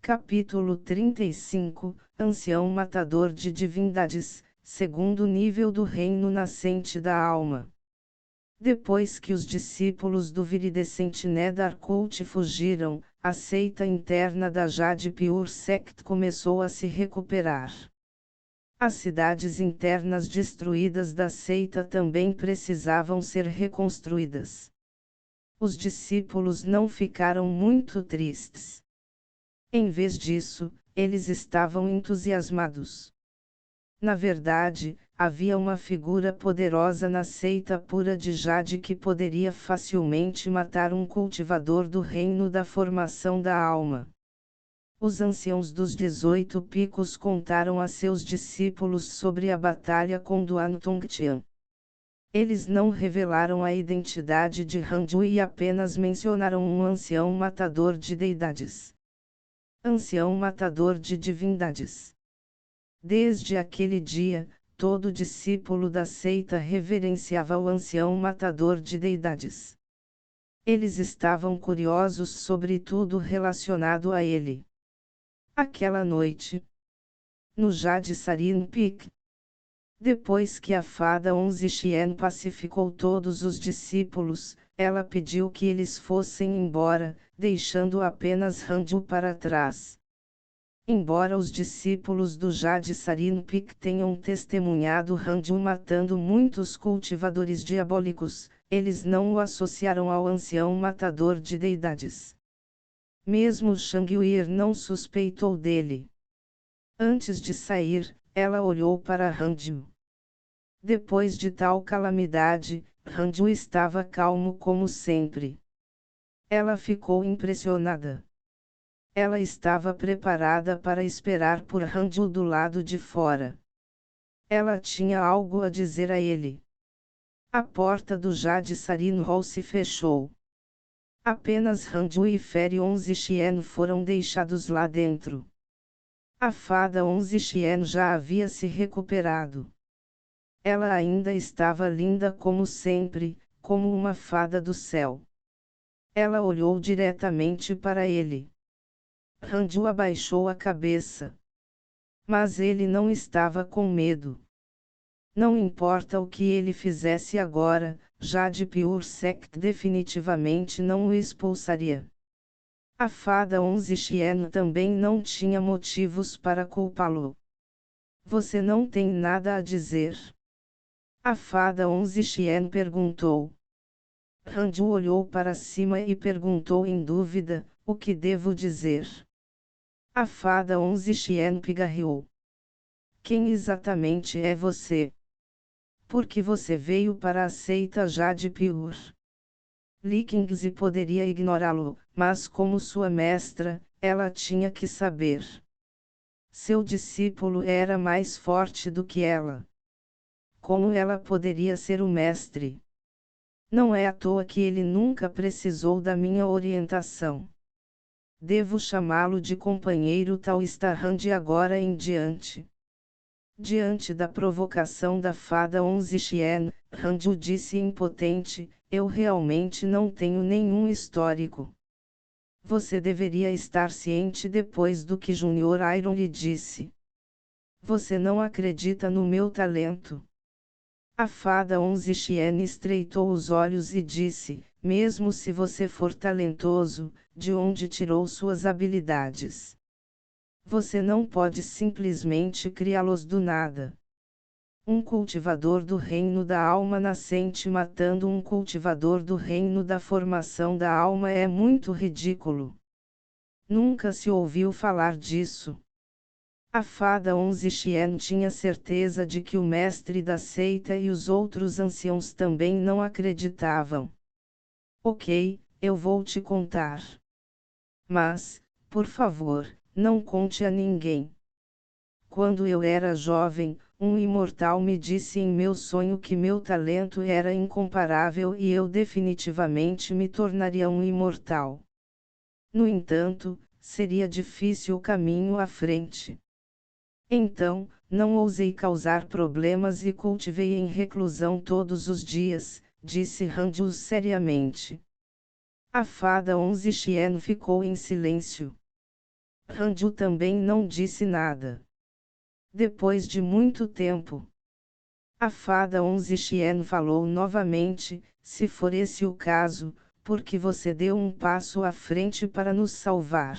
Capítulo 35, Ancião Matador de Divindades, segundo nível do reino nascente da alma. Depois que os discípulos do viridescente Nedarkult fugiram, a seita interna da Jade Pure Sect começou a se recuperar. As cidades internas destruídas da seita também precisavam ser reconstruídas. Os discípulos não ficaram muito tristes. Em vez disso, eles estavam entusiasmados. Na verdade, havia uma figura poderosa na seita pura de Jade que poderia facilmente matar um cultivador do reino da formação da alma. Os anciãos dos 18 picos contaram a seus discípulos sobre a batalha com Duan Tongtian. Eles não revelaram a identidade de Hanju e apenas mencionaram um ancião matador de deidades. Ancião matador de divindades. Desde aquele dia, todo discípulo da seita reverenciava o ancião matador de deidades. Eles estavam curiosos sobre tudo relacionado a ele. Aquela noite, no Jade Sarin Peak, depois que a fada Onze Xien pacificou todos os discípulos, ela pediu que eles fossem embora, deixando apenas Hanju para trás. Embora os discípulos do Jade Sarin Peak tenham testemunhado Hanju matando muitos cultivadores diabólicos, eles não o associaram ao ancião matador de deidades. Mesmo Shangwir não suspeitou dele. Antes de sair, ela olhou para Hanju. Depois de tal calamidade, Hanju estava calmo como sempre. Ela ficou impressionada. Ela estava preparada para esperar por Hanju do lado de fora. Ela tinha algo a dizer a ele. A porta do Jade Sarin Hall se fechou. Apenas Hanju e Feri Onze Xien foram deixados lá dentro. A fada Onze Xien já havia se recuperado. Ela ainda estava linda como sempre, como uma fada do céu. Ela olhou diretamente para ele. Hanju abaixou a cabeça. Mas ele não estava com medo. Não importa o que ele fizesse agora, Jade Pure Sect definitivamente não o expulsaria. A fada Onze Xien também não tinha motivos para culpá-lo. Você não tem nada a dizer? A fada Onze Xien perguntou. Hanju olhou para cima e perguntou em dúvida, o que devo dizer? A fada Onze Xien pigarreou. Quem exatamente é você? Por que você veio para a seita Jade Pure? Li Qingzi poderia ignorá-lo, mas como sua mestra, ela tinha que saber. Seu discípulo era mais forte do que ela. Como ela poderia ser o mestre? Não é à toa que ele nunca precisou da minha orientação. Devo chamá-lo de companheiro Taustahan de agora em diante. Diante da provocação da fada Onze Xien, Hanju disse impotente, eu realmente não tenho nenhum histórico. Você deveria estar ciente depois do que Junior Iron lhe disse. Você não acredita no meu talento. A fada Onze Xien estreitou os olhos e disse, mesmo se você for talentoso, de onde tirou suas habilidades? Você não pode simplesmente criá-los do nada. Um cultivador do reino da alma nascente matando um cultivador do reino da formação da alma é muito ridículo. Nunca se ouviu falar disso. A fada Onze Xien tinha certeza de que o mestre da seita e os outros anciãos também não acreditavam. Ok, eu vou te contar. Mas, por favor, não conte a ninguém. Quando eu era jovem, um imortal me disse em meu sonho que meu talento era incomparável e eu definitivamente me tornaria um imortal. No entanto, seria difícil o caminho à frente. Então, não ousei causar problemas e cultivei em reclusão todos os dias, disse Hanju seriamente. A fada Onze Xien ficou em silêncio. Ranju também não disse nada. Depois de muito tempo, a fada Onze Xian falou novamente: se for esse o caso, porque você deu um passo à frente para nos salvar.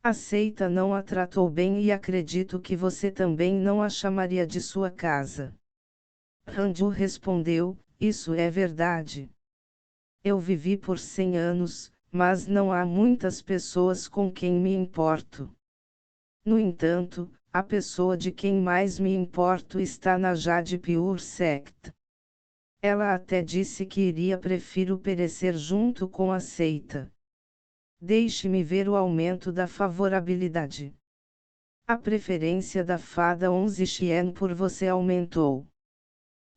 A seita não a tratou bem e acredito que você também não a chamaria de sua casa. Ranju respondeu: isso é verdade. Eu vivi por 100 anos, mas não há muitas pessoas com quem me importo. No entanto, a pessoa de quem mais me importo está na Jade Pure Sect. Ela até disse que iria prefiro perecer junto com a seita. Deixe-me ver o aumento da favorabilidade. A preferência da fada Onze Xian por você aumentou.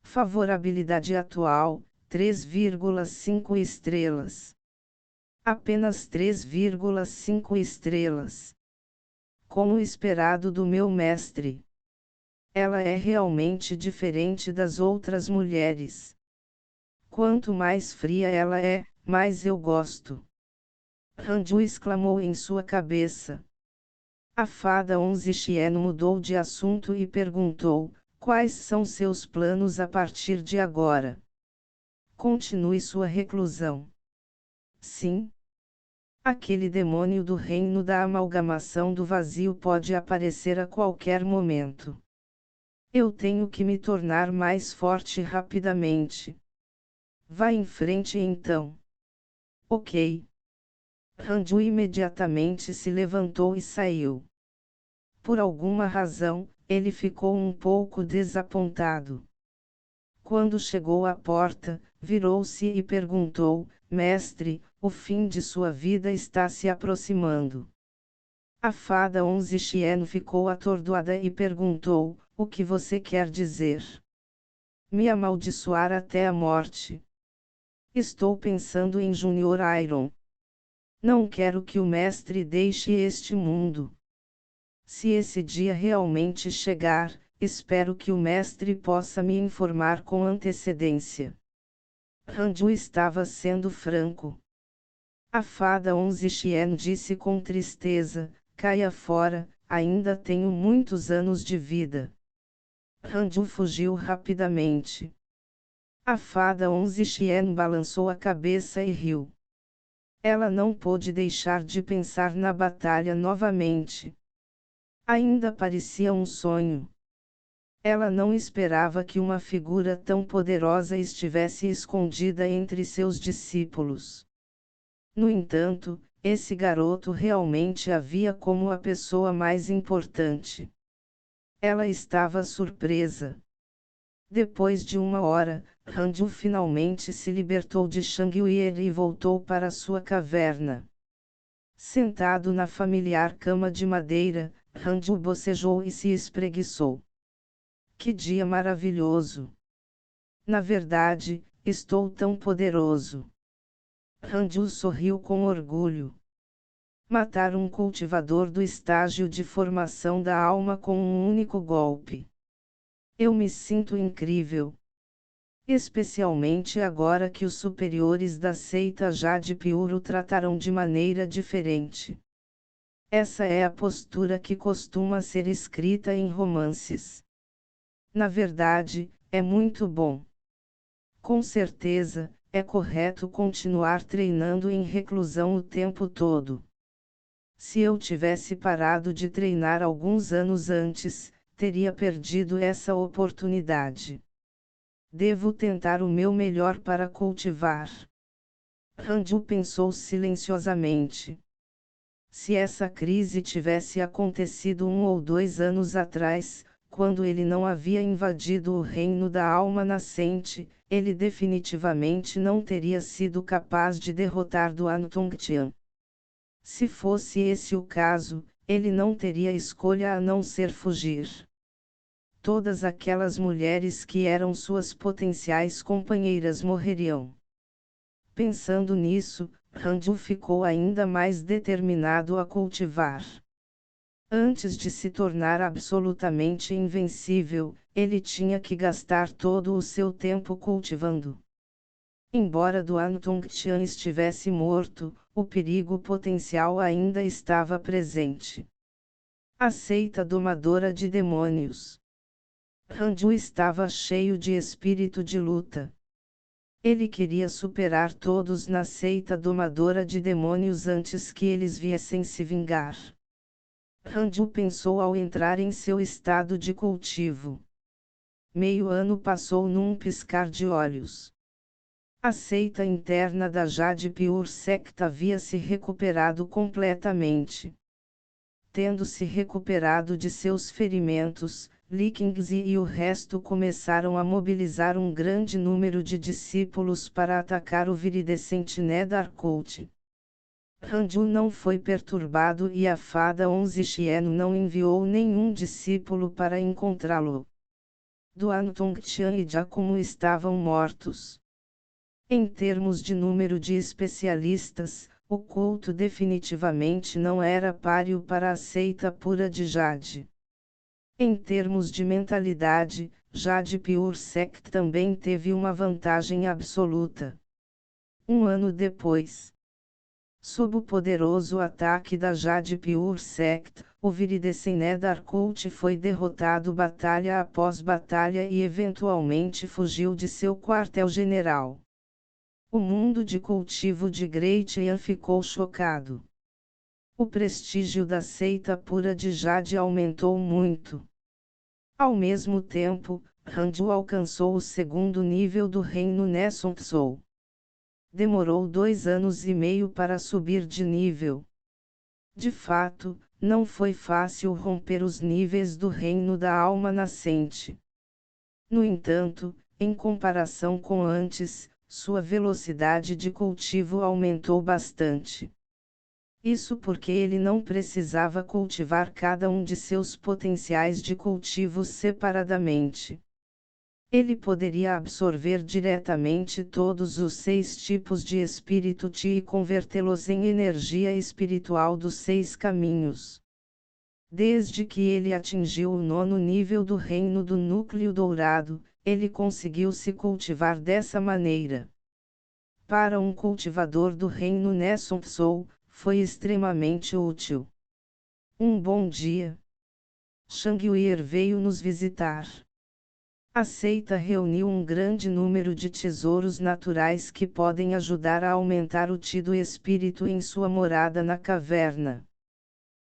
Favorabilidade atual, 3,5 estrelas. Apenas 3,5 estrelas. Como esperado do meu mestre. Ela é realmente diferente das outras mulheres. Quanto mais fria ela é, mais eu gosto. Ranju exclamou em sua cabeça. A fada Onze Xian mudou de assunto e perguntou: quais são seus planos a partir de agora? Continue sua reclusão. Sim. Aquele demônio do reino da amalgamação do vazio pode aparecer a qualquer momento. Eu tenho que me tornar mais forte rapidamente. Vá em frente então. Ok. Ranju imediatamente se levantou e saiu. Por alguma razão, ele ficou um pouco desapontado. Quando chegou à porta, virou-se e perguntou: mestre, o fim de sua vida está se aproximando. A fada Onze Xian ficou atordoada e perguntou: o que você quer dizer? Me amaldiçoar até a morte. Estou pensando em Junior Iron. Não quero que o mestre deixe este mundo. Se esse dia realmente chegar, espero que o mestre possa me informar com antecedência. Ranju estava sendo franco. A fada Onze Xian disse com tristeza: caia fora, ainda tenho muitos anos de vida. Ranju fugiu rapidamente. A fada Onze Xian balançou a cabeça e riu. Ela não pôde deixar de pensar na batalha novamente. Ainda parecia um sonho. Ela não esperava que uma figura tão poderosa estivesse escondida entre seus discípulos. No entanto, esse garoto realmente a via como a pessoa mais importante. Ela estava surpresa. Depois de uma hora, Ranju finalmente se libertou de Shangwei e voltou para sua caverna. Sentado na familiar cama de madeira, Ranju bocejou e se espreguiçou. Que dia maravilhoso! Na verdade, estou tão poderoso. Ranju sorriu com orgulho. Matar um cultivador do estágio de formação da alma com um único golpe. Eu me sinto incrível. Especialmente agora que os superiores da seita Jade Pure o tratarão de maneira diferente. Essa é a postura que costuma ser escrita em romances. Na verdade, é muito bom. Com certeza, é correto continuar treinando em reclusão o tempo todo. Se eu tivesse parado de treinar alguns anos antes, teria perdido essa oportunidade. Devo tentar o meu melhor para cultivar. Ranju pensou silenciosamente. Se essa crise tivesse acontecido 1 ou 2 anos atrás, quando ele não havia invadido o reino da alma nascente, ele definitivamente não teria sido capaz de derrotar Duan Tongtian. Se fosse esse o caso, ele não teria escolha a não ser fugir. Todas aquelas mulheres que eram suas potenciais companheiras morreriam. Pensando nisso, Ranju ficou ainda mais determinado a cultivar. Antes de se tornar absolutamente invencível, ele tinha que gastar todo o seu tempo cultivando. Embora Duan Tongtian estivesse morto, o perigo potencial ainda estava presente. A seita domadora de demônios. Hanju estava cheio de espírito de luta. Ele queria superar todos na seita domadora de demônios antes que eles viessem se vingar. Hanju pensou ao entrar em seu estado de cultivo. Meio ano passou num piscar de olhos. A seita interna da Jade Pure Sect havia se recuperado completamente. Tendo se recuperado de seus ferimentos, Li Qingzi e o resto começaram a mobilizar um grande número de discípulos para atacar o viridescente Nether Cult. Hanju não foi perturbado e a fada Onze Xieno não enviou nenhum discípulo para encontrá-lo. Duan Tongtian e Giacomo estavam mortos. Em termos de número de especialistas, o culto definitivamente não era páreo para a seita pura de Jade. Em termos de mentalidade, Jade Pure Sect também teve uma vantagem absoluta. Um ano depois, sob o poderoso ataque da Jade Pure Sect, o Viridescent Nether Cult foi derrotado batalha após batalha e eventualmente fugiu de seu quartel-general. O mundo de cultivo de Great Yan ficou chocado. O prestígio da seita pura de Jade aumentou muito. Ao mesmo tempo, Hanju alcançou o segundo nível do reino Nessun Tsou. Demorou 2 anos e meio para subir de nível. De fato, não foi fácil romper os níveis do reino da alma nascente. No entanto, em comparação com antes, sua velocidade de cultivo aumentou bastante. Isso porque ele não precisava cultivar cada um de seus potenciais de cultivo separadamente. Ele poderia absorver diretamente todos os 6 tipos de espírito Ti e convertê-los em energia espiritual dos 6 caminhos. Desde que ele atingiu o 9º nível do reino do núcleo dourado, ele conseguiu se cultivar dessa maneira. Para um cultivador do reino Nessun Tsou, foi extremamente útil. Um bom dia. Shangwir veio nos visitar. A seita reuniu um grande número de tesouros naturais que podem ajudar a aumentar o Ti do espírito em sua morada na caverna.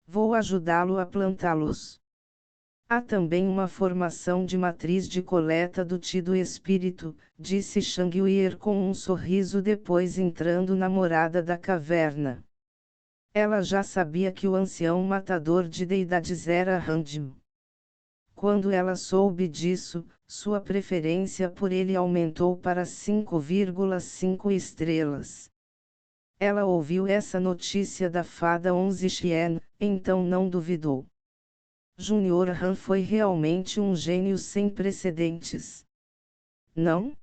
Vou ajudá-lo a plantá-los. Há também uma formação de matriz de coleta do Ti do espírito, disse Shangwir com um sorriso depois entrando na morada da caverna. Ela já sabia que o ancião matador de deidades era Hanju. Quando ela soube disso, sua preferência por ele aumentou para 5,5 estrelas. Ela ouviu essa notícia da fada Onze Xian, então não duvidou. Junior Han foi realmente um gênio sem precedentes. Não?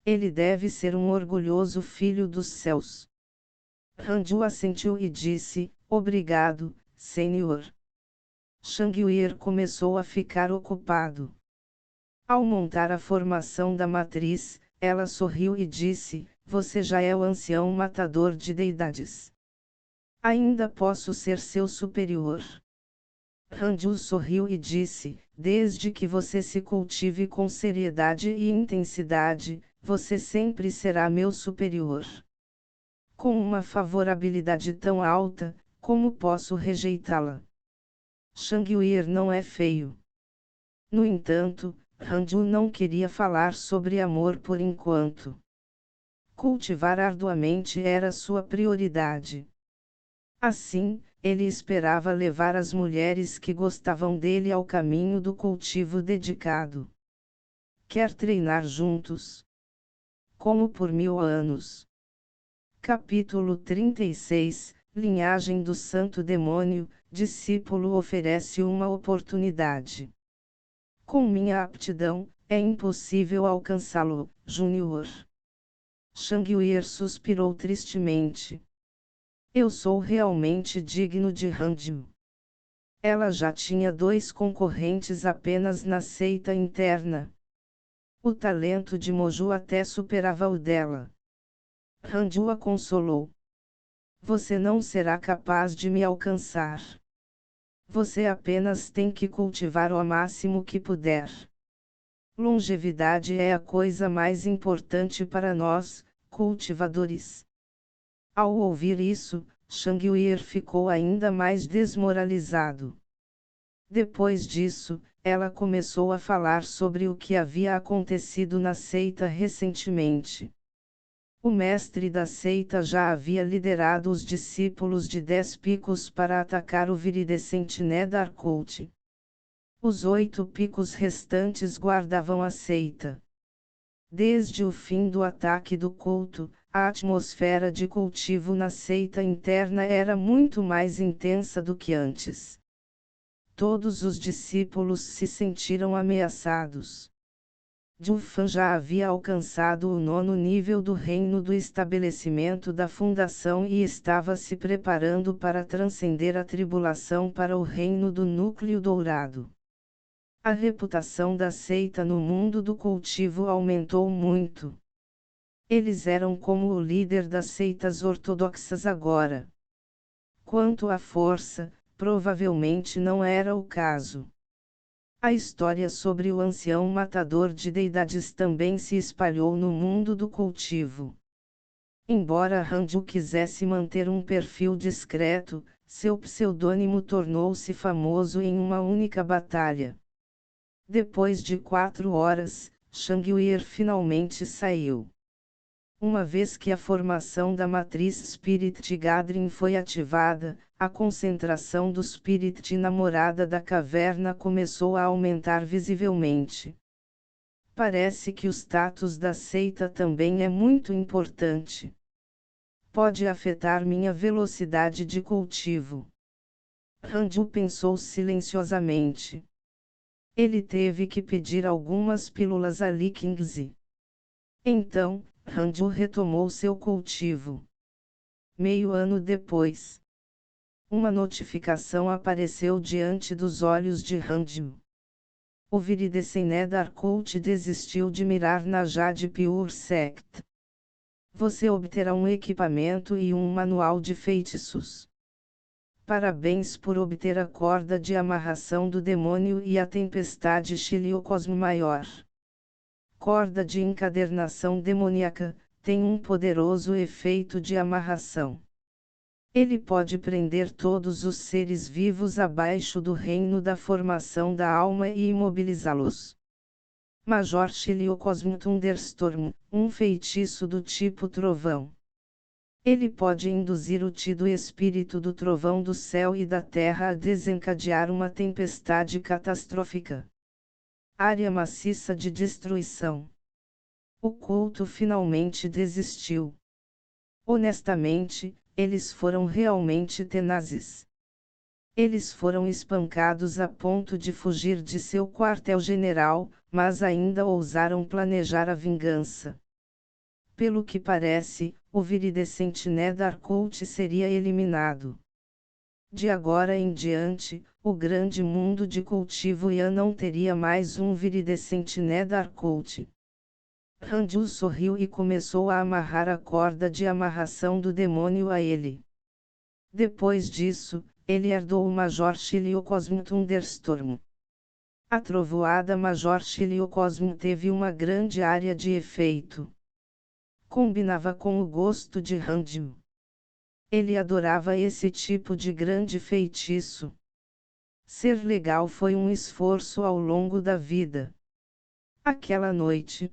Ele deve ser um orgulhoso filho dos céus. Hanju assentiu e disse, obrigado, senhor. Shangwir começou a ficar ocupado. Ao montar a formação da matriz, ela sorriu e disse, você já é o ancião matador de deidades. Ainda posso ser seu superior. Hanju sorriu e disse, desde que você se cultive com seriedade e intensidade, você sempre será meu superior. Com uma favorabilidade tão alta, como posso rejeitá-la? Shangwir não é feio. No entanto, Hanju não queria falar sobre amor por enquanto. Cultivar arduamente era sua prioridade. Assim, ele esperava levar as mulheres que gostavam dele ao caminho do cultivo dedicado. Quer treinar juntos? Como por 1000 anos. Capítulo 36, Linhagem do Santo Demônio, discípulo oferece uma oportunidade. Com minha aptidão, é impossível alcançá-lo, Júnior. Shangwir suspirou tristemente. Eu sou realmente digno de Hanju. Ela já tinha 2 concorrentes apenas na seita interna. O talento de Moju até superava o dela. Ranju a consolou. Você não será capaz de me alcançar. Você apenas tem que cultivar o máximo que puder. Longevidade é a coisa mais importante para nós, cultivadores. Ao ouvir isso, Shangwir ficou ainda mais desmoralizado. Depois disso, ela começou a falar sobre o que havia acontecido na seita recentemente. O mestre da seita já havia liderado os discípulos de 10 picos para atacar o viridescente Nedar Cult. Os 8 picos restantes guardavam a seita. Desde o fim do ataque do culto, a atmosfera de cultivo na seita interna era muito mais intensa do que antes. Todos os discípulos se sentiram ameaçados. Jufan já havia alcançado o 9º nível do reino do estabelecimento da fundação e estava se preparando para transcender a tribulação para o reino do núcleo dourado. A reputação da seita no mundo do cultivo aumentou muito. Eles eram como o líder das seitas ortodoxas agora. Quanto à força, provavelmente não era o caso. A história sobre o ancião matador de deidades também se espalhou no mundo do cultivo. Embora Ranju quisesse manter um perfil discreto, seu pseudônimo tornou-se famoso em uma única batalha. Depois de 4 horas, Shangwir finalmente saiu. Uma vez que a formação da matriz Spirit Gathering foi ativada, a concentração do Spirit namorada da caverna começou a aumentar visivelmente. Parece que o status da seita também é muito importante. Pode afetar minha velocidade de cultivo. Ranju pensou silenciosamente. Ele teve que pedir algumas pílulas a Li Qingzi. Então, Ranju retomou seu cultivo. Meio ano depois, uma notificação apareceu diante dos olhos de Ranju. O Viridescent Nedar Cult desistiu de mirar na Jade Pure Sect. Você obterá um equipamento e um manual de feitiços. Parabéns por obter a corda de amarração do demônio e a tempestade Xiliocosmo Maior. Corda de encadernação demoníaca, tem um poderoso efeito de amarração. Ele pode prender todos os seres vivos abaixo do reino da formação da alma e imobilizá-los. Major Xiliocosmo Thunderstorm, um feitiço do tipo trovão. Ele pode induzir o Ti do espírito do trovão do céu e da terra a desencadear uma tempestade catastrófica. Área maciça de destruição. O culto finalmente desistiu. Honestamente, eles foram realmente tenazes. Eles foram espancados a ponto de fugir de seu quartel-general, mas ainda ousaram planejar a vingança. Pelo que parece, o viridescente Nedar Cult seria eliminado. De agora em diante, o grande mundo de cultivo Yan não teria mais um viridescente Nedar Cult. Ranju sorriu e começou a amarrar a corda de amarração do demônio a ele. Depois disso, ele herdou o Major Xiliocosmo Thunderstorm. A trovoada Major Xiliocosmo teve uma grande área de efeito. Combinava com o gosto de Ranju. Ele adorava esse tipo de grande feitiço. Ser legal foi um esforço ao longo da vida. Aquela noite,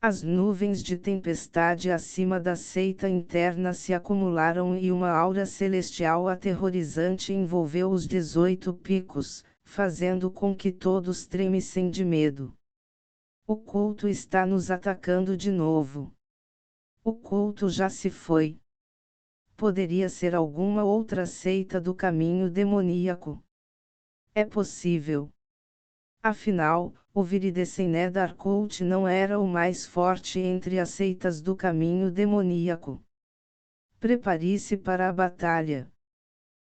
as nuvens de tempestade acima da seita interna se acumularam e uma aura celestial aterrorizante envolveu os 18 picos, fazendo com que todos tremessem de medo. O culto está nos atacando de novo. O culto já se foi. Poderia ser alguma outra seita do caminho demoníaco. É possível. Afinal, o Viridescent Nedar Cult não era o mais forte entre as seitas do caminho demoníaco. Prepare-se para a batalha.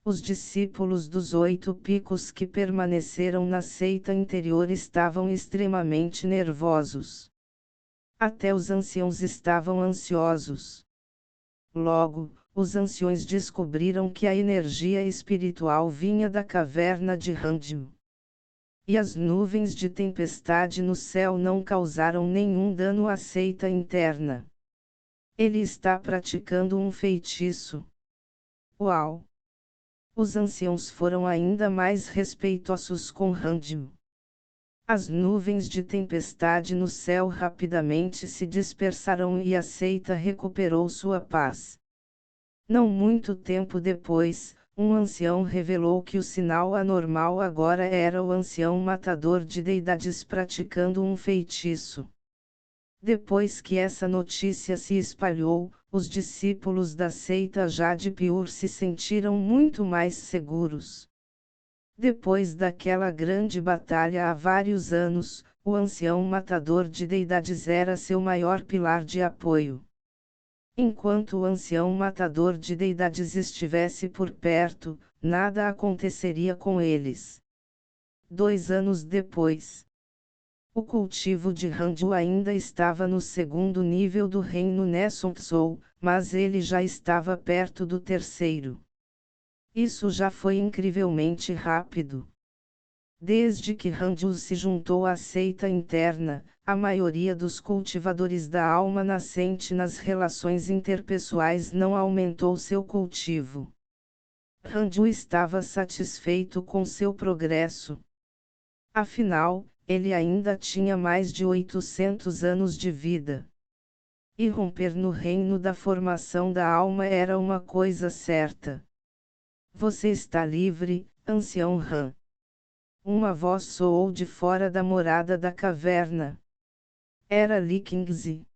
Os discípulos dos 8 picos que permaneceram na seita interior estavam extremamente nervosos. Até os anciãos estavam ansiosos. Logo, os anciões descobriram que a energia espiritual vinha da caverna de Randu. E as nuvens de tempestade no céu não causaram nenhum dano à seita interna. Ele está praticando um feitiço. Uau! Os anciãos foram ainda mais respeitosos com Randu. As nuvens de tempestade no céu rapidamente se dispersaram e a seita recuperou sua paz. Não muito tempo depois, um ancião revelou que o sinal anormal agora era o ancião matador de deidades praticando um feitiço. Depois que essa notícia se espalhou, os discípulos da seita Jade Pure se sentiram muito mais seguros. Depois daquela grande batalha há vários anos, o ancião matador de deidades era seu maior pilar de apoio. Enquanto o ancião matador de deidades estivesse por perto, nada aconteceria com eles. 2 anos depois, o cultivo de Randu ainda estava no segundo nível do reino Nesonxou, mas ele já estava perto do terceiro. Isso já foi incrivelmente rápido. Desde que Randu se juntou à seita interna, a maioria dos cultivadores da alma nascente nas relações interpessoais não aumentou seu cultivo. Randu estava satisfeito com seu progresso. Afinal, ele ainda tinha mais de 800 anos de vida. E romper no reino da formação da alma era uma coisa certa. Você está livre, ancião Han. Uma voz soou de fora da morada da caverna. Era Li Qingzi.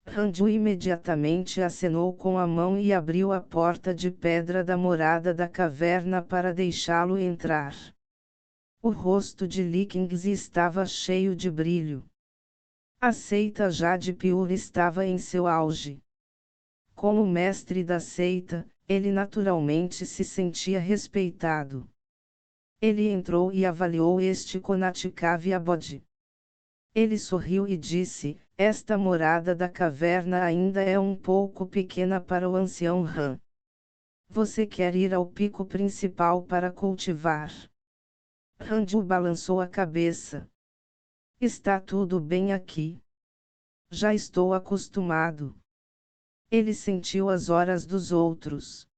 Randu imediatamente acenou com a mão e abriu a porta de pedra da morada da caverna para deixá-lo entrar. O rosto de Li Qingzi estava cheio de brilho. A seita Jade Pure estava em seu auge. Como mestre da seita, ele naturalmente se sentia respeitado. Ele entrou e avaliou este Konatikavi Bodhi. Ele sorriu e disse: esta morada da caverna ainda é um pouco pequena para o ancião Han. Você quer ir ao pico principal para cultivar? Randu balançou a cabeça. Está tudo bem aqui. Já estou acostumado. Ele sentiu as horas dos outros.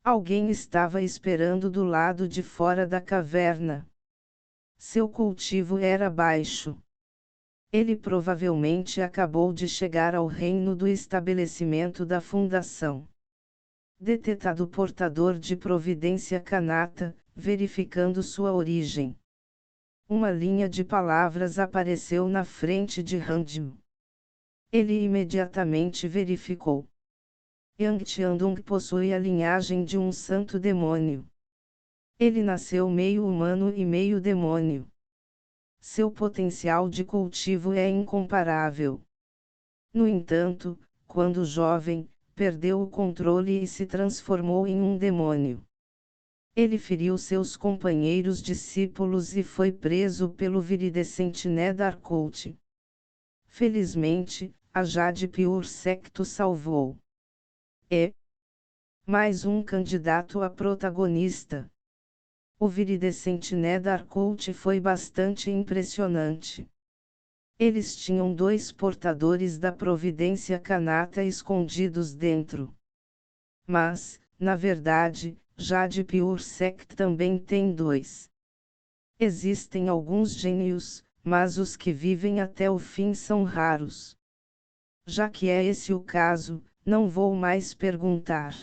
Alguém estava esperando do lado de fora da caverna. Seu cultivo era baixo. Ele provavelmente acabou de chegar ao reino do estabelecimento da fundação. Detetado portador de providência Kanata, verificando sua origem. Uma linha de palavras apareceu na frente de Randu. Ele imediatamente verificou. Yang Tiandong possui a linhagem de um santo demônio. Ele nasceu meio humano e meio demônio. Seu potencial de cultivo é incomparável. No entanto, quando jovem, perdeu o controle e se transformou em um demônio. Ele feriu seus companheiros discípulos e foi preso pelo viridescente Nedar Cult. Felizmente, a Jade Pure Sect o salvou. Mais um candidato a protagonista. O viridescente Nedar Cult foi bastante impressionante. Eles tinham 2 portadores da providência Kanata escondidos dentro. Mas, na verdade, Jade Pure Sect também tem 2. Existem alguns gênios, mas os que vivem até o fim são raros. Já que é esse o caso, não vou mais perguntar.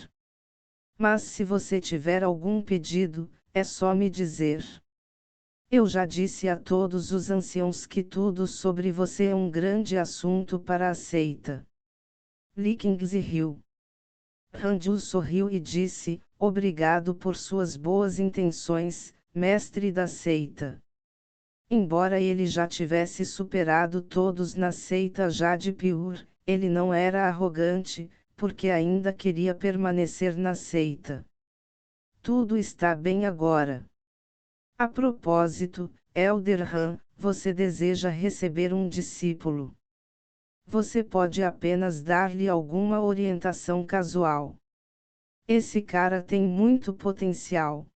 Mas se você tiver algum pedido, é só me dizer. Eu já disse a todos os anciãos que tudo sobre você é um grande assunto para a seita. Li Qingzi riu. Randu sorriu e disse: obrigado por suas boas intenções, mestre da seita. Embora ele já tivesse superado todos na seita Jade Pure, ele não era arrogante, porque ainda queria permanecer na seita. Tudo está bem agora. A propósito, Elder Han, você deseja receber um discípulo. Você pode apenas dar-lhe alguma orientação casual. Esse cara tem muito potencial.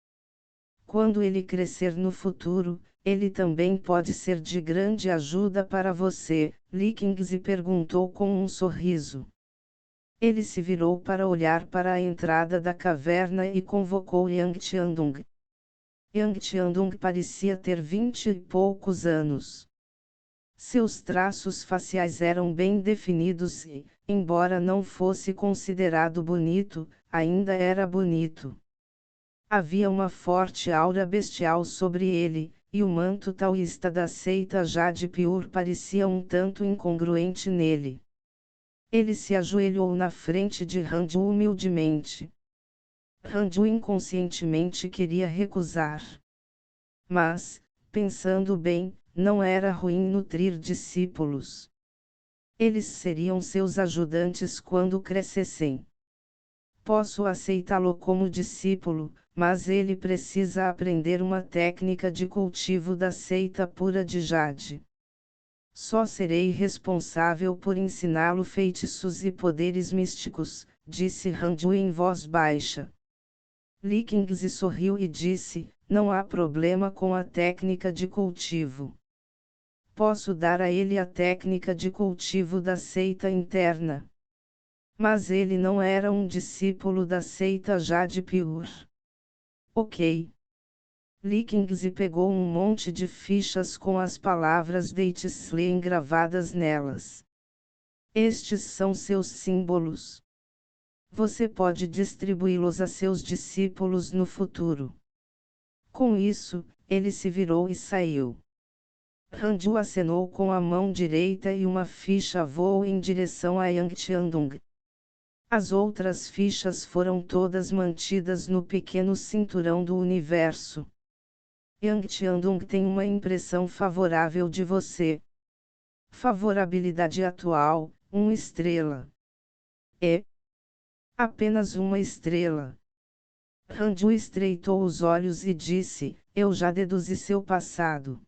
Quando ele crescer no futuro, ele também pode ser de grande ajuda para você, Li Qingzi perguntou com um sorriso. Ele se virou para olhar para a entrada da caverna e convocou Yang Tiandong. Yang Tiandong parecia ter 20 e poucos anos. Seus traços faciais eram bem definidos e, embora não fosse considerado bonito, ainda era bonito. Havia uma forte aura bestial sobre ele, e o manto taoísta da seita Jade Pure parecia um tanto incongruente nele. Ele se ajoelhou na frente de Ranju humildemente. Ranju inconscientemente queria recusar. Mas, pensando bem, não era ruim nutrir discípulos. Eles seriam seus ajudantes quando crescessem. Posso aceitá-lo como discípulo, mas ele precisa aprender uma técnica de cultivo da seita pura de Jade. Só serei responsável por ensiná-lo feitiços e poderes místicos, disse Ranju em voz baixa. Li Qingzi sorriu e disse, não há problema com a técnica de cultivo. Posso dar a ele a técnica de cultivo da seita interna. Mas ele não era um discípulo da seita Jade Pure. Ok. Li Qingzi pegou um monte de fichas com as palavras Deitisle engravadas nelas. Estes são seus símbolos. Você pode distribuí-los a seus discípulos no futuro. Com isso, ele se virou e saiu. Ranju acenou com a mão direita e uma ficha voou em direção a Yang Tiandong. As outras fichas foram todas mantidas no pequeno cinturão do universo. Yang Tiandong tem uma impressão favorável de você. Favorabilidade atual, 1 estrela. Apenas 1 estrela. Ranju estreitou os olhos e disse, eu já deduzi seu passado.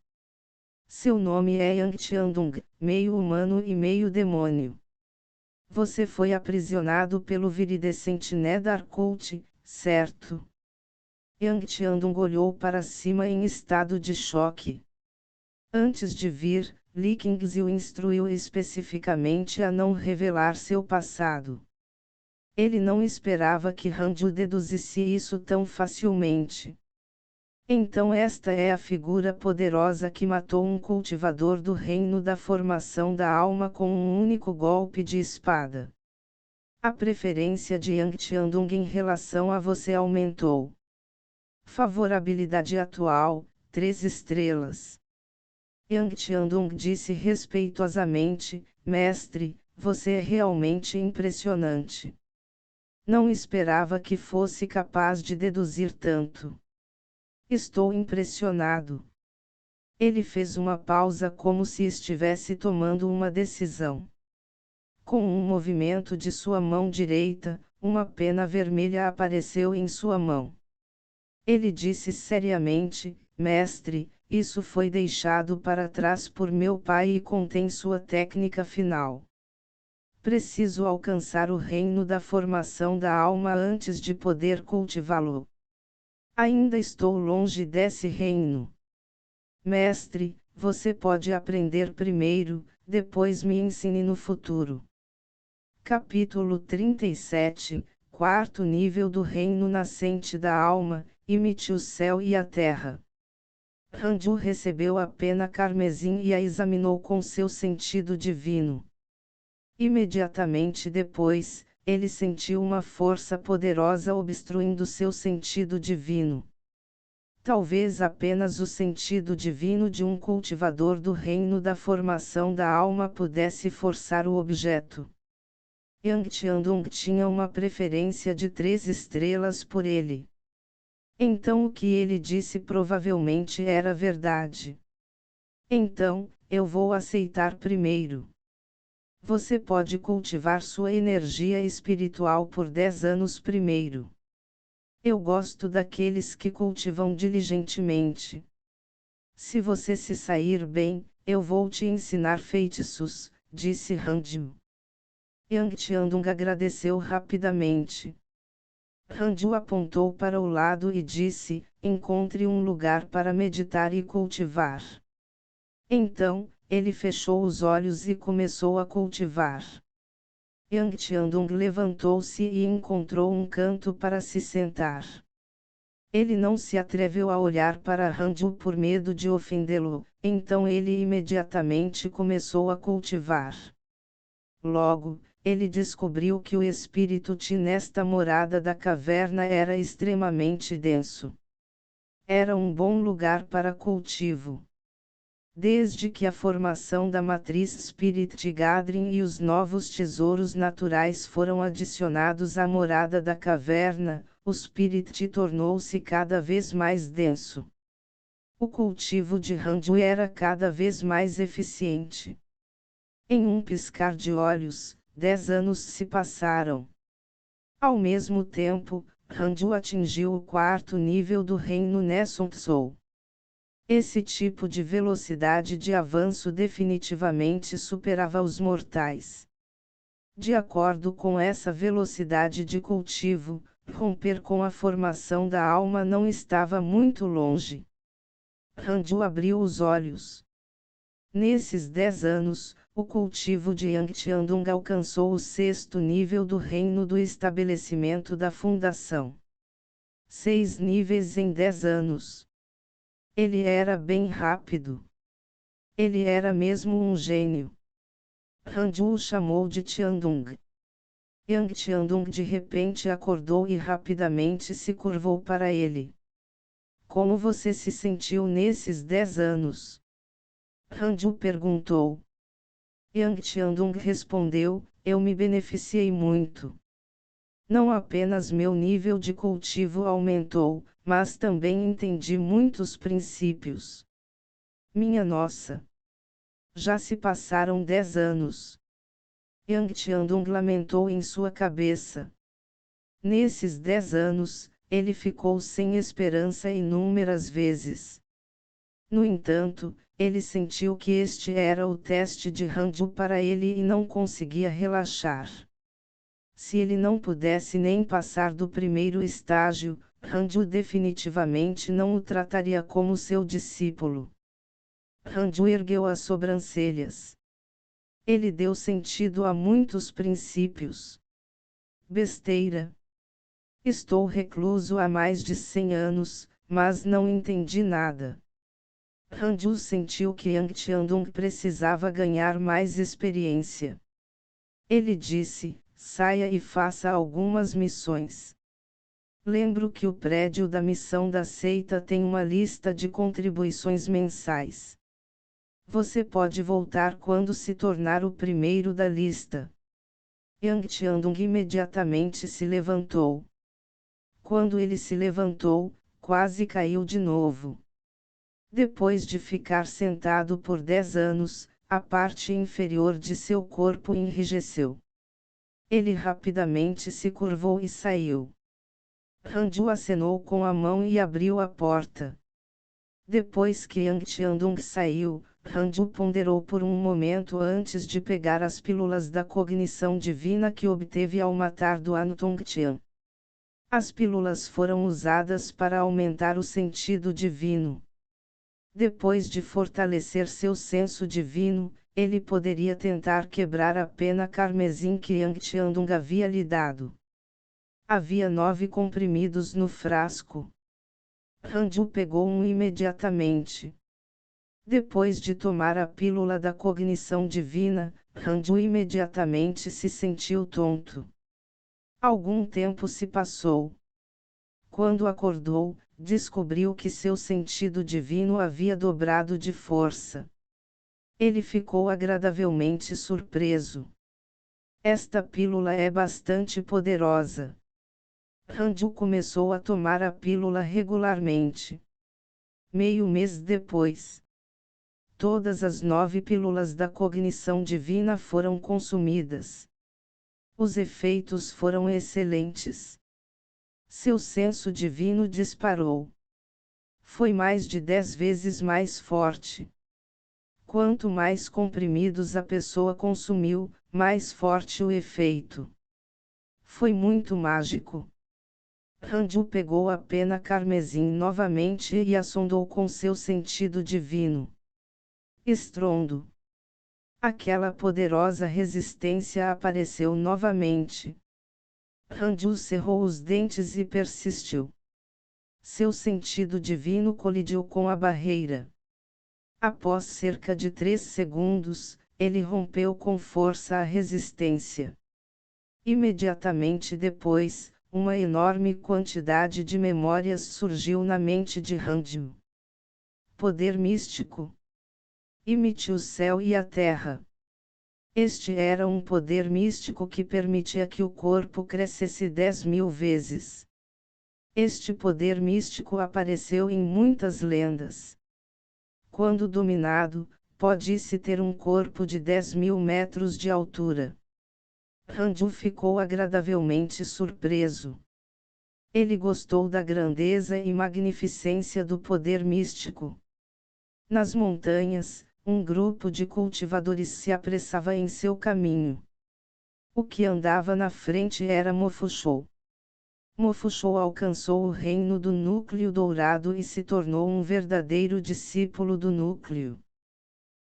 Seu nome é Yang Tiandong, meio humano e meio demônio. Você foi aprisionado pelo viridescente Nedar Cult, certo? Yang Tiandong olhou para cima em estado de choque. Antes de vir, Li Qingzi o instruiu especificamente a não revelar seu passado. Ele não esperava que Ranju deduzisse isso tão facilmente. Então esta é a figura poderosa que matou um cultivador do reino da formação da alma com um único golpe de espada. A preferência de Yang Tiandong em relação a você aumentou. Favorabilidade atual, 3 estrelas. Yang Tiandong disse respeitosamente, mestre, você é realmente impressionante. Não esperava que fosse capaz de deduzir tanto. Estou impressionado. Ele fez uma pausa como se estivesse tomando uma decisão. Com um movimento de sua mão direita, uma pena vermelha apareceu em sua mão. Ele disse seriamente, mestre, isso foi deixado para trás por meu pai e contém sua técnica final. Preciso alcançar o reino da formação da alma antes de poder cultivá-lo. Ainda estou longe desse reino. Mestre, você pode aprender primeiro, depois me ensine no futuro. Capítulo 37, Quarto nível do reino nascente da alma, imite o céu e a terra. Ranju recebeu a pena carmesim e a examinou com seu sentido divino. Imediatamente depois, ele sentiu uma força poderosa obstruindo seu sentido divino. Talvez apenas o sentido divino de um cultivador do reino da formação da alma pudesse forçar o objeto. Yang Tiandong tinha uma preferência de 3 estrelas por ele. Então o que ele disse provavelmente era verdade. Então, eu vou aceitar primeiro. Você pode cultivar sua energia espiritual por 10 anos primeiro. Eu gosto daqueles que cultivam diligentemente. Se você se sair bem, eu vou te ensinar feitiços, disse Ranju. Yang Tiandung agradeceu rapidamente. Ranju apontou para o lado e disse: encontre um lugar para meditar e cultivar. Então, ele fechou os olhos e começou a cultivar. Yang Tiandung levantou-se e encontrou um canto para se sentar. Ele não se atreveu a olhar para Ranju por medo de ofendê-lo, então ele imediatamente começou a cultivar. Logo, ele descobriu que o espírito Ti nesta morada da caverna era extremamente denso. Era um bom lugar para cultivo. Desde que a formação da matriz Spirit Gathering e os novos tesouros naturais foram adicionados à morada da caverna, o Spirit tornou-se cada vez mais denso. O cultivo de Ranju era cada vez mais eficiente. Em um piscar de olhos, 10 anos se passaram. Ao mesmo tempo, Ranju atingiu o 4º nível do reino Nessun Soul. Esse tipo de velocidade de avanço definitivamente superava os mortais. De acordo com essa velocidade de cultivo, romper com a formação da alma não estava muito longe. Ranju abriu os olhos. Nesses 10 anos, o cultivo de Yang Tiandung alcançou o 6º nível do reino do estabelecimento da fundação. 6 níveis em 10 anos. Ele era bem rápido. Ele era mesmo um gênio. Ranju o chamou de Tiandung. Yang Tiandung de repente acordou e rapidamente se curvou para ele. Como você se sentiu nesses 10 anos? Ranju perguntou. Yang Tiandung respondeu, eu me beneficiei muito. Não apenas meu nível de cultivo aumentou, mas também entendi muitos princípios. Minha nossa! Já se passaram 10 anos. Yang Tiandung lamentou em sua cabeça. Nesses 10 anos, ele ficou sem esperança inúmeras vezes. No entanto, ele sentiu que este era o teste de Ranju para ele e não conseguia relaxar. Se ele não pudesse nem passar do primeiro estágio, Ranju definitivamente não o trataria como seu discípulo. Ranju ergueu as sobrancelhas. Ele deu sentido a muitos princípios. Besteira. Estou recluso há mais de 100 anos, mas não entendi nada. Ranju sentiu que Yang Tiandung precisava ganhar mais experiência. Ele disse, saia e faça algumas missões. Lembro que o prédio da missão da seita tem uma lista de contribuições mensais. Você pode voltar quando se tornar o primeiro da lista. Yang Tiandung imediatamente se levantou. Quando ele se levantou, quase caiu de novo. Depois de ficar sentado por 10 anos, a parte inferior de seu corpo enrijeceu. Ele rapidamente se curvou e saiu. Ranju acenou com a mão e abriu a porta. Depois que Yang Tiandung saiu, Ranju ponderou por um momento antes de pegar as pílulas da cognição divina que obteve ao matar Duan Tongtian. As pílulas foram usadas para aumentar o sentido divino. Depois de fortalecer seu senso divino, ele poderia tentar quebrar a pena carmesim que Yang Tiandung havia lhe dado. Havia 9 comprimidos no frasco. Ranju pegou um imediatamente. Depois de tomar a pílula da cognição divina, Ranju imediatamente se sentiu tonto. Algum tempo se passou. Quando acordou, descobriu que seu sentido divino havia dobrado de força. Ele ficou agradavelmente surpreso. Esta pílula é bastante poderosa. Ranju começou a tomar a pílula regularmente. Meio mês depois, todas as 9 pílulas da cognição divina foram consumidas. Os efeitos foram excelentes. Seu senso divino disparou. Foi mais de 10 vezes mais forte. Quanto mais comprimidos a pessoa consumiu, mais forte o efeito. Foi muito mágico. Ranju pegou a pena carmesim novamente e a sondou com seu sentido divino. Estrondo. Aquela poderosa resistência apareceu novamente. Ranju cerrou os dentes e persistiu. Seu sentido divino colidiu com a barreira. Após cerca de 3 segundos, ele rompeu com força a resistência. Imediatamente depois, uma enorme quantidade de memórias surgiu na mente de Ranju. Poder místico. Imite o céu e a terra. Este era um poder místico que permitia que o corpo crescesse 10.000 vezes. Este poder místico apareceu em muitas lendas. Quando dominado, pode-se ter um corpo de 10.000 metros de altura. Ranju ficou agradavelmente surpreso. Ele gostou da grandeza e magnificência do poder místico. Nas montanhas, um grupo de cultivadores se apressava em seu caminho. O que andava na frente era Mofuxou. Mofuxou alcançou o reino do núcleo dourado e se tornou um verdadeiro discípulo do núcleo.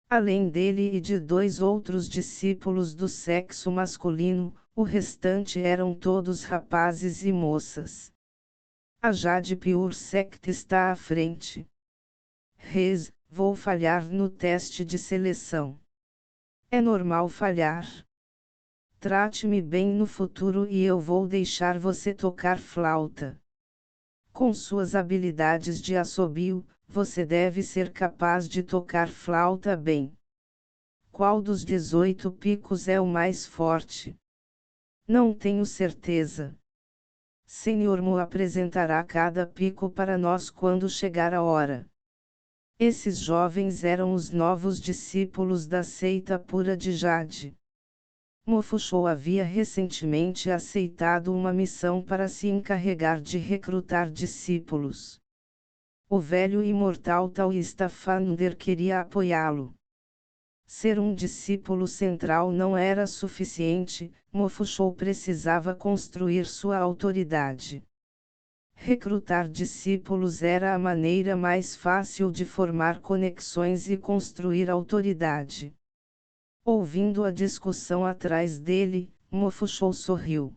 Além dele e de 2 outros discípulos do sexo masculino, o restante eram todos rapazes e moças. A Jade Pure Sect está à frente. Rez, vou falhar no teste de seleção. É normal falhar. Trate-me bem no futuro e eu vou deixar você tocar flauta. Com suas habilidades de assobio, você deve ser capaz de tocar flauta bem. Qual dos 18 picos é o mais forte? Não tenho certeza. Senhor Mo apresentará cada pico para nós quando chegar a hora. Esses jovens eram os novos discípulos da seita pura de Jade. Mofuxou havia recentemente aceitado uma missão para se encarregar de recrutar discípulos. O velho imortal Taoísta Fanunder queria apoiá-lo. Ser um discípulo central não era suficiente, Mofuxou precisava construir sua autoridade. Recrutar discípulos era a maneira mais fácil de formar conexões e construir autoridade. Ouvindo a discussão atrás dele, Mofuxou sorriu.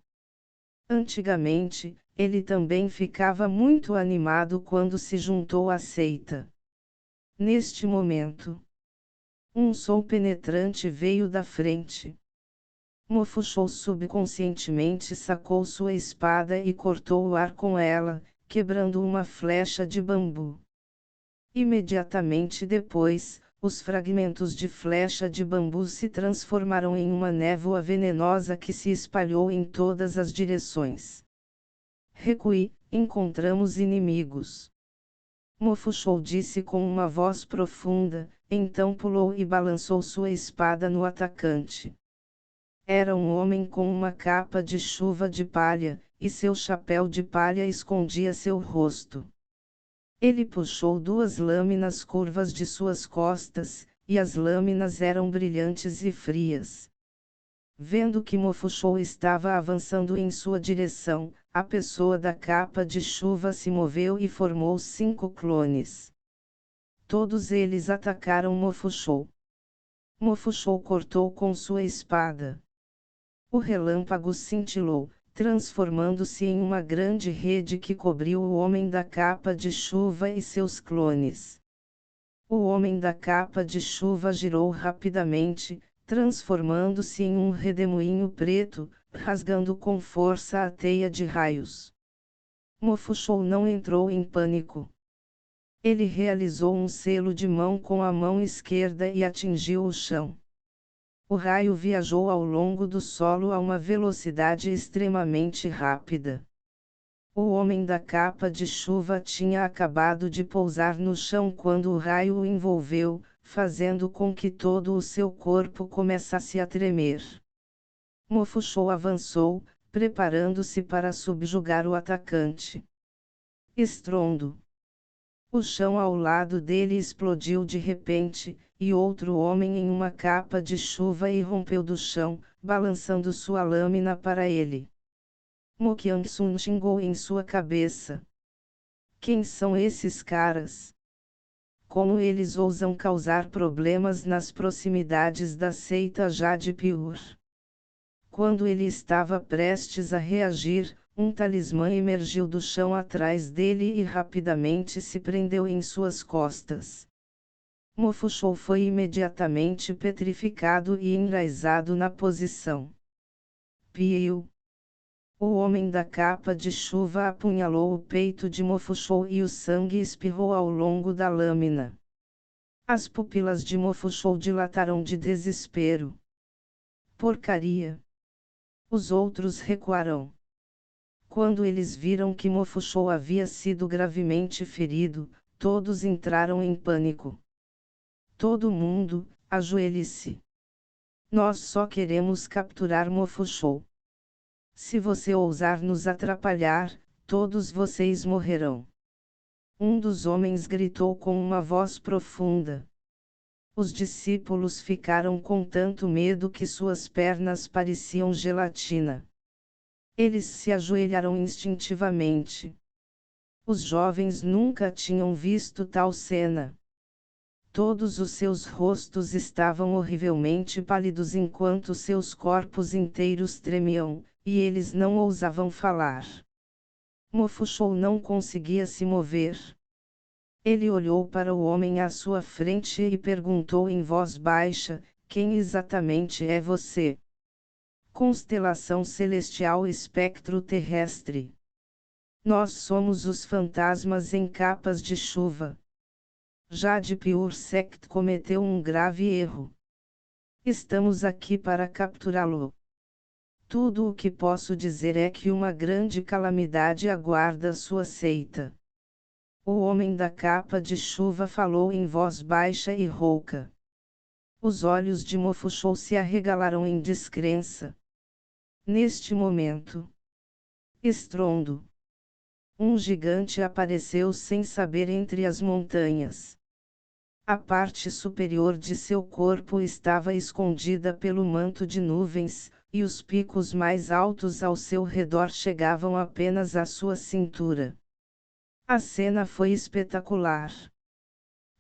Antigamente, ele também ficava muito animado quando se juntou à seita. Neste momento, um som penetrante veio da frente. Mofuxou subconscientemente sacou sua espada e cortou o ar com ela, quebrando uma flecha de bambu. Imediatamente depois, os fragmentos de flecha de bambu se transformaram em uma névoa venenosa que se espalhou em todas as direções. Recue, encontramos inimigos. Mofuxou disse com uma voz profunda, então pulou e balançou sua espada no atacante. Era um homem com uma capa de chuva de palha, e seu chapéu de palha escondia seu rosto. Ele puxou 2 lâminas curvas de suas costas, e as lâminas eram brilhantes e frias. Vendo que Mofuxou estava avançando em sua direção, a pessoa da capa de chuva se moveu e formou 5 clones. Todos eles atacaram Mofuxou. Mofuxou cortou com sua espada. O relâmpago cintilou, transformando-se em uma grande rede que cobriu o homem da capa de chuva e seus clones. O homem da capa de chuva girou rapidamente, transformando-se em um redemoinho preto, rasgando com força a teia de raios. Mofuxou não entrou em pânico. Ele realizou um selo de mão com a mão esquerda e atingiu o chão. O raio viajou ao longo do solo a uma velocidade extremamente rápida. O homem da capa de chuva tinha acabado de pousar no chão quando o raio o envolveu, fazendo com que todo o seu corpo começasse a tremer. Mofuxou avançou, preparando-se para subjugar o atacante. Estrondo. O chão ao lado dele explodiu de repente, e outro homem em uma capa de chuva irrompeu do chão, balançando sua lâmina para ele. Mo Kyang-sun xingou em sua cabeça. Quem são esses caras? Como eles ousam causar problemas nas proximidades da seita Jadipur? Quando ele estava prestes a reagir, um talismã emergiu do chão atrás dele e rapidamente se prendeu em suas costas. Mo Fushou foi imediatamente petrificado e enraizado na posição. Piu! O homem da capa de chuva apunhalou o peito de Mo Fushou e o sangue espirrou ao longo da lâmina. As pupilas de Mo Fushou dilataram de desespero. Porcaria! Os outros recuaram. Quando eles viram que Mo Fushou havia sido gravemente ferido, todos entraram em pânico. Todo mundo, ajoelhe-se. Nós só queremos capturar Mo Fushou. Se você ousar nos atrapalhar, todos vocês morrerão. Um dos homens gritou com uma voz profunda. Os discípulos ficaram com tanto medo que suas pernas pareciam gelatina. Eles se ajoelharam instintivamente. Os jovens nunca tinham visto tal cena. Todos os seus rostos estavam horrivelmente pálidos enquanto seus corpos inteiros tremiam, e eles não ousavam falar. Mo Fushou não conseguia se mover. Ele olhou para o homem à sua frente e perguntou em voz baixa: quem exatamente é você? Constelação celestial espectro terrestre. Nós somos os fantasmas em capas de chuva. Jadipur Sect cometeu um grave erro. Estamos aqui para capturá-lo. Tudo o que posso dizer é que uma grande calamidade aguarda sua seita. O homem da capa de chuva falou em voz baixa e rouca. Os olhos de Mo Fushou se arregalaram em descrença. Neste momento. Estrondo. Um gigante apareceu sem saber entre as montanhas. A parte superior de seu corpo estava escondida pelo manto de nuvens, e os picos mais altos ao seu redor chegavam apenas à sua cintura. A cena foi espetacular.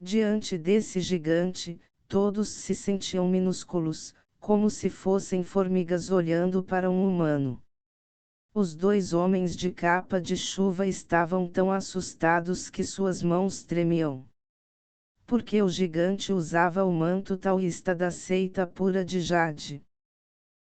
Diante desse gigante, todos se sentiam minúsculos, como se fossem formigas olhando para um humano. Os dois homens de capa de chuva estavam tão assustados que suas mãos tremiam. Porque o gigante usava o manto taoísta da seita pura de Jade.